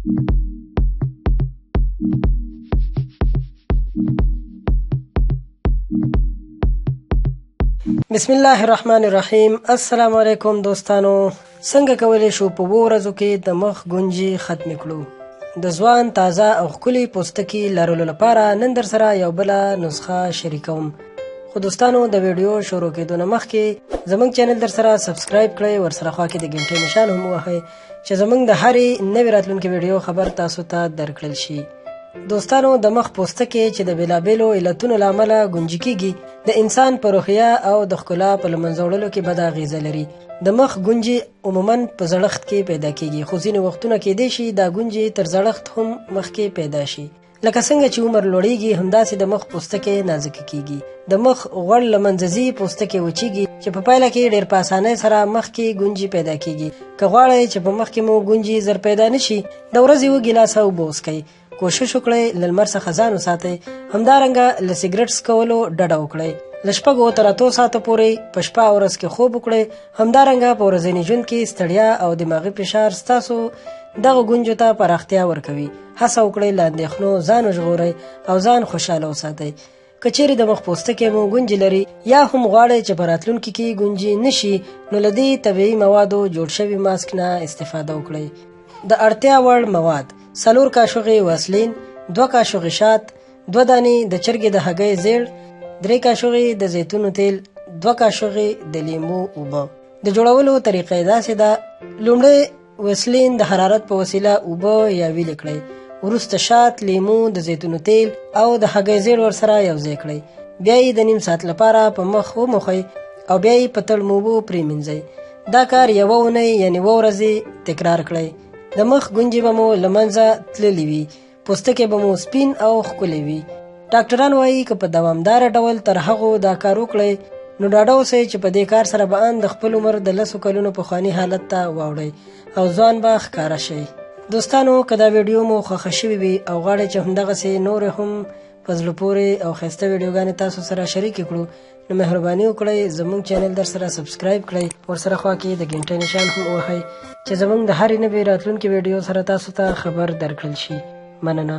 بسم الله الرحمن الرحیم. السلام علیکم دوستانو، څنګه کولی شو په 2 ورځو کې د مخ ګونجې ختمې کړو؟ د ځوان تازه او ښکلي پوستکي لرلو لپاره نن در سره یو بله نسخه شریکوم. خو دوستانو د ویډیو شروع کېدو نه مخکې زموږ چینل در سره سبسکرایب کړئ، ورسره خوا کې د ګنټۍ نشان هم ووهئ چې زموږ د هرې نوې راتلونکې ویډیو خبر تاسو ته درکړل شي. دوستانو، د مخ پوستکی چې د بېلابېلو علتونو له امله ګونجې کېږي د انسان په روحیه او د ښکلا په له منځه وړلو کې بده اغېزه لري. د مخ ګونجې عموماً په زړښت کې پیدا کېږي، خو ځینې وختونه کیدای شي دا ګونجې تر زړښت هم مخکې پیدا شي. لکه څنګه چې عمر لوړیږي همداسې د مخ پوستکی نازکه کېږي. د مخ غوړ له منځه ځي، پوستکی وچیږي چې په پایله کې ډېر په اسانۍ سره مخ کې ګونجې پیدا کېږي. که غواړئ چې په مخ کې مو ګونجې زر پیدا نه شي، د ورځې 2 ګیلاسه اوبه وڅښئ. کوشش وکړئ له لمر څخه ځان وساتئ. همدارنګه له سګرټ څکولو ډډه وکړئ. له 6 تر 8 ساعته پورې په شپه او ورځ کې خوب وکړئ. همدارنګه په ورځني ژوند کې ستړیا او دماغي فشار ستاسو دغه ګونجو ته پراختیا ورکوي. هڅه وکړئ له اندېښنو ځان وژغورئ او ځان خوشحاله وساتئ. که چیرې د مخ پوستکی مو ګونجې لري یا هم غواړئ چې په راتلونکي کې ګونجې نه شي، نو له دې طبیعي موادو جوړ شوي ماسک نه استفاده وکړئ. د اړتیا وړ مواد: 4 کاشوغې واسلین، 2 کاشوغې شات، 2 دانې د چرګې د هګۍ زیړ، 3 کاشوغې د زیتونو تیل، 2 کاشوغې د لیمو اوبه. د جوړولو طریقه یې داسې ده: لومړی واسلین د حرارت په وسیله اوبه یا ویلې کړئ. وروسته شات، لیمو، د زیتونو تیل او د هګۍ زیړ ورسره یوځای کړئ. بیا یې د نیم ساعت لپاره په مخ وموښئ او بیا یې په تړمو اوبو پرېمینځئ. دا کار 1 اونۍ یعنې 2 ورځې تکرار کړئ. د مخ ګونجې به مو له منځه تللي وي، پوستکی به مو سپین او ښکلی وي. ډاکټران وایي که په دوامداره ډول تر هغو دا کار وکړئ نو ډاډه اوسئ چې په دې کار سره به ان د خپل عمر د 10 کلونو پخواني حالت ته واوړئ او ځوان به ښکاره شئ. دوستانو، که دا ویډیو مو خوښه شوې وي او غواړئ چې همدغسې نورې هم په زړه پورې او ښایسته ویډیوګانې تاسو سره شریکې کړو، نو مهرباني وکړئ زموږ چینل در سره سبسکرایب کړئ، ورسره خوا کې د ګنټۍ نشان هم ووهئ چې زموږ د هرې نوې راتلونکې ویډیو سره تاسو ته خبر درکړل شي. مننه.